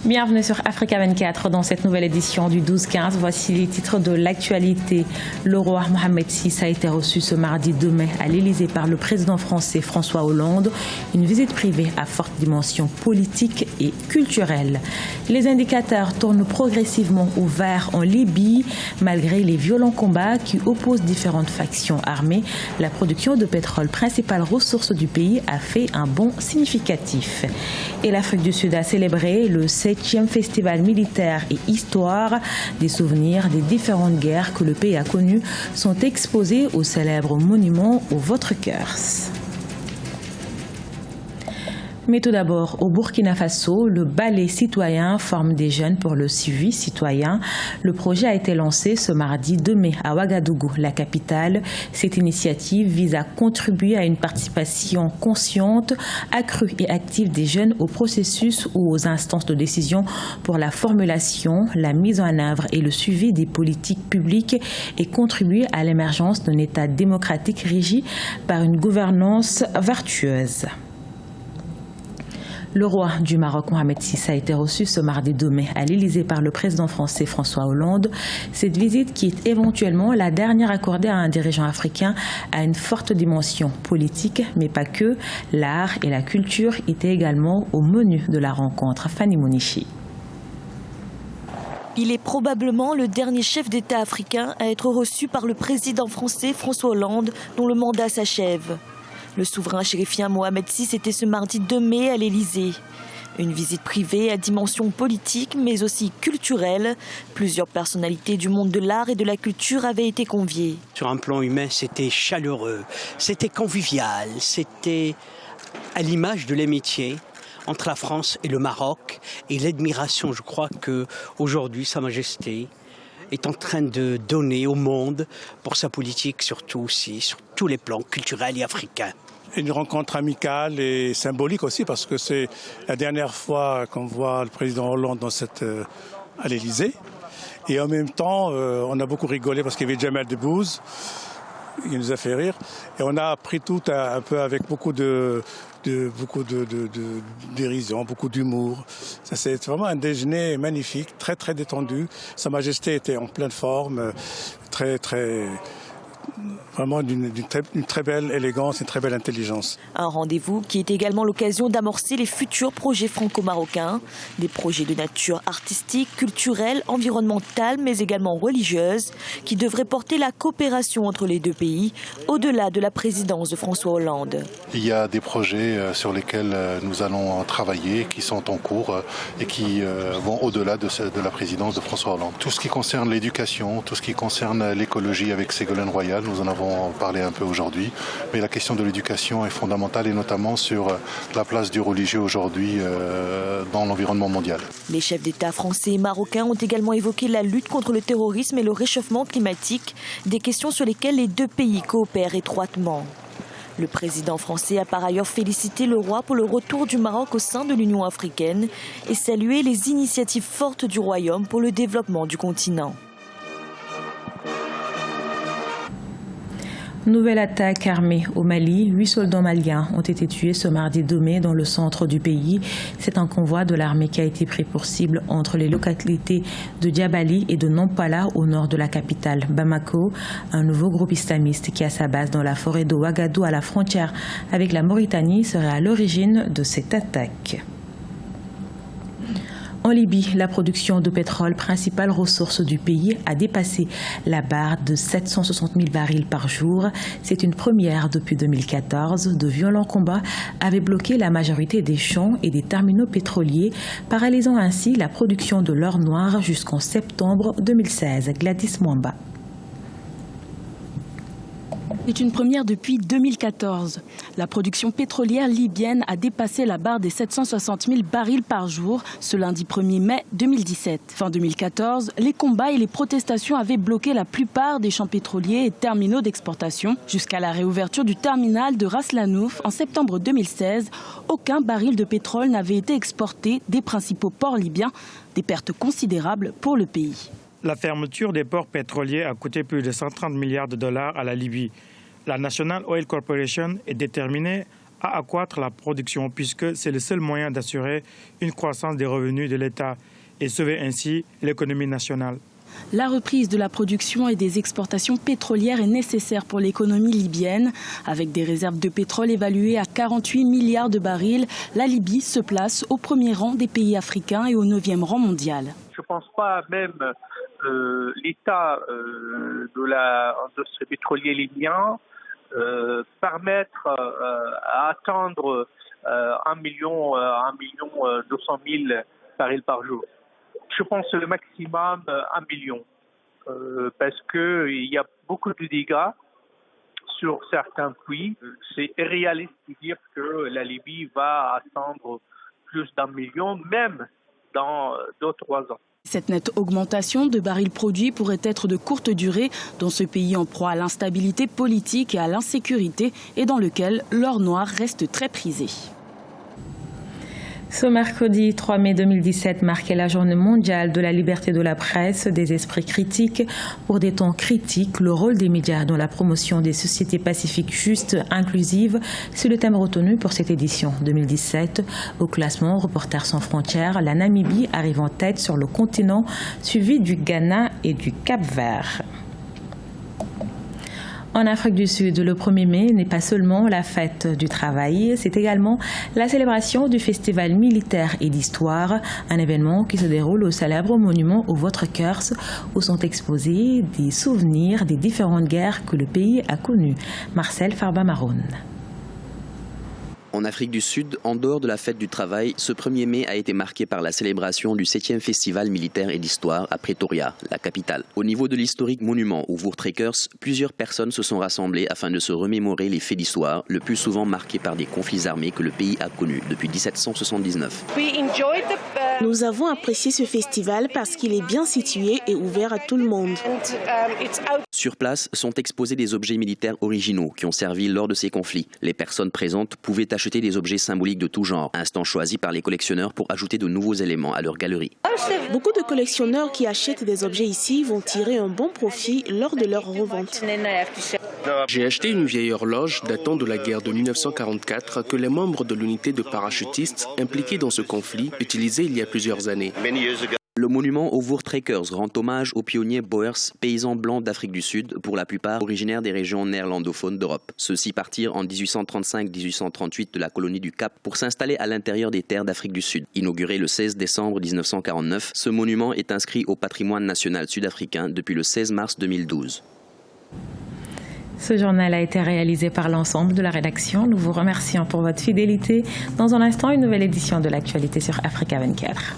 Bienvenue sur Africa 24 dans cette nouvelle édition du 12-15. Voici les titres de l'actualité. Le roi Mohamed VI a été reçu ce mardi 2 mai à l'Élysée par le président français François Hollande. Une visite privée à forte dimension politique et culturelle. Les indicateurs tournent progressivement au vert en Libye. Malgré les violents combats qui opposent différentes factions armées, la production de pétrole, principale ressource du pays, a fait un bond significatif. Et l'Afrique du Sud a célébré le 7e festival militaire et histoire. Des souvenirs des différentes guerres que le pays a connues sont exposés au célèbre monument au Votre-Cœurs. Mais tout d'abord, au Burkina Faso, le ballet citoyen forme des jeunes pour le suivi citoyen. Le projet a été lancé ce mardi 2 mai à Ouagadougou, la capitale. Cette initiative vise à contribuer à une participation consciente, accrue et active des jeunes au processus ou aux instances de décision pour la formulation, la mise en œuvre et le suivi des politiques publiques et contribuer à l'émergence d'un État démocratique régi par une gouvernance vertueuse. Le roi du Maroc, Mohamed VI, a été reçu ce mardi 2 mai à l'Élysée par le président français François Hollande. Cette visite, qui est éventuellement la dernière accordée à un dirigeant africain, a une forte dimension politique, mais pas que. L'art et la culture étaient également au menu de la rencontre. Fanny Monichi. Il est probablement le dernier chef d'État africain à être reçu par le président français François Hollande, dont le mandat s'achève. Le souverain chérifien Mohamed VI était ce mardi 2 mai à l'Élysée. Une visite privée à dimension politique mais aussi culturelle. Plusieurs personnalités du monde de l'art et de la culture avaient été conviées. Sur un plan humain, c'était chaleureux, c'était convivial, c'était à l'image de l'amitié entre la France et le Maroc et l'admiration. Je crois qu'aujourd'hui, Sa Majesté est en train de donner au monde pour sa politique, surtout aussi sur tous les plans culturels et africains. Une rencontre amicale et symbolique aussi, parce que c'est la dernière fois qu'on voit le président Hollande à l'Élysée. Et en même temps, on a beaucoup rigolé parce qu'il y avait Jamel Debbouze, qui nous a fait rire. Et on a appris tout un peu avec beaucoup de dérision, beaucoup d'humour. C'est vraiment un déjeuner magnifique, très très détendu. Sa Majesté était en pleine forme, vraiment d'une très belle élégance et une très belle intelligence. Un rendez-vous qui est également l'occasion d'amorcer les futurs projets franco-marocains. Des projets de nature artistique, culturelle, environnementale, mais également religieuse, qui devraient porter la coopération entre les deux pays, au-delà de la présidence de François Hollande. Il y a des projets sur lesquels nous allons travailler, qui sont en cours et qui vont au-delà de la présidence de François Hollande. Tout ce qui concerne l'éducation, tout ce qui concerne l'écologie avec Ségolène Royal, nous en avons parlé un peu aujourd'hui, mais la question de l'éducation est fondamentale et notamment sur la place du religieux aujourd'hui dans l'environnement mondial. Les chefs d'État français et marocains ont également évoqué la lutte contre le terrorisme et le réchauffement climatique, des questions sur lesquelles les deux pays coopèrent étroitement. Le président français a par ailleurs félicité le roi pour le retour du Maroc au sein de l'Union africaine et salué les initiatives fortes du royaume pour le développement du continent. Nouvelle attaque armée au Mali. 8 soldats maliens ont été tués ce mardi 2 mai dans le centre du pays. C'est un convoi de l'armée qui a été pris pour cible entre les localités de Diabali et de Nampala au nord de la capitale Bamako. Un nouveau groupe islamiste qui a sa base dans la forêt de Ouagadougou à la frontière avec la Mauritanie serait à l'origine de cette attaque. En Libye, la production de pétrole, principale ressource du pays, a dépassé la barre de 760 000 barils par jour. C'est une première depuis 2014. De violents combats avaient bloqué la majorité des champs et des terminaux pétroliers, paralysant ainsi la production de l'or noir jusqu'en septembre 2016. Gladys Mwamba. C'est une première depuis 2014. La production pétrolière libyenne a dépassé la barre des 760 000 barils par jour ce lundi 1er mai 2017. Fin 2014, les combats et les protestations avaient bloqué la plupart des champs pétroliers et terminaux d'exportation. Jusqu'à la réouverture du terminal de Ras Lanouf en septembre 2016, aucun baril de pétrole n'avait été exporté des principaux ports libyens, des pertes considérables pour le pays. La fermeture des ports pétroliers a coûté plus de 130 milliards de dollars à la Libye. La National Oil Corporation est déterminée à accroître la production puisque c'est le seul moyen d'assurer une croissance des revenus de l'État et sauver ainsi l'économie nationale. La reprise de la production et des exportations pétrolières est nécessaire pour l'économie libyenne. Avec des réserves de pétrole évaluées à 48 milliards de barils, la Libye se place au premier rang des pays africains et au 9e rang mondial. Je ne pense pas même l'état de l'industrie pétrolière libyenne permettre à atteindre 1 million 200 000 barils par jour. Je pense le maximum 1 million, parce qu'il y a beaucoup de dégâts sur certains puits. C'est irréaliste de dire que la Libye va atteindre plus d'1 million, même dans 2-3 ans. Cette nette augmentation de barils produits pourrait être de courte durée dans ce pays en proie à l'instabilité politique et à l'insécurité et dans lequel l'or noir reste très prisé. Ce mercredi 3 mai 2017 marquait la journée mondiale de la liberté de la presse, des esprits critiques. Pour des temps critiques, le rôle des médias dans la promotion des sociétés pacifiques justes, inclusives, c'est le thème retenu pour cette édition 2017. Au classement Reporters sans frontières, la Namibie arrive en tête sur le continent, suivi du Ghana et du Cap-Vert. En Afrique du Sud, le 1er mai n'est pas seulement la fête du travail, c'est également la célébration du festival militaire et d'histoire, un événement qui se déroule au célèbre monument au Votre-Cœurs, où sont exposés des souvenirs des différentes guerres que le pays a connues. Marcel Farba-Maroun. En Afrique du Sud, en dehors de la fête du travail, ce 1er mai a été marqué par la célébration du 7e festival militaire et d'histoire à Pretoria, la capitale. Au niveau de l'historique monument au Voortrekkers, plusieurs personnes se sont rassemblées afin de se remémorer les faits d'histoire, le plus souvent marqués par des conflits armés que le pays a connus depuis 1779. Nous avons apprécié ce festival parce qu'il est bien situé et ouvert à tout le monde. Sur place sont exposés des objets militaires originaux qui ont servi lors de ces conflits. Les personnes présentes pouvaient acheter des objets symboliques de tout genre, instant choisi par les collectionneurs pour ajouter de nouveaux éléments à leur galerie. Beaucoup de collectionneurs qui achètent des objets ici vont tirer un bon profit lors de leur revente. J'ai acheté une vieille horloge datant de la guerre de 1944 que les membres de l'unité de parachutistes impliqués dans ce conflit utilisaient il y a plusieurs années. Le monument au Voortrekkers rend hommage aux pionniers Boers, paysans blancs d'Afrique du Sud, pour la plupart originaires des régions néerlandophones d'Europe. Ceux-ci partirent en 1835-1838 de la colonie du Cap pour s'installer à l'intérieur des terres d'Afrique du Sud. Inauguré le 16 décembre 1949, ce monument est inscrit au patrimoine national sud-africain depuis le 16 mars 2012. Ce journal a été réalisé par l'ensemble de la rédaction. Nous vous remercions pour votre fidélité. Dans un instant, une nouvelle édition de l'actualité sur Africa 24.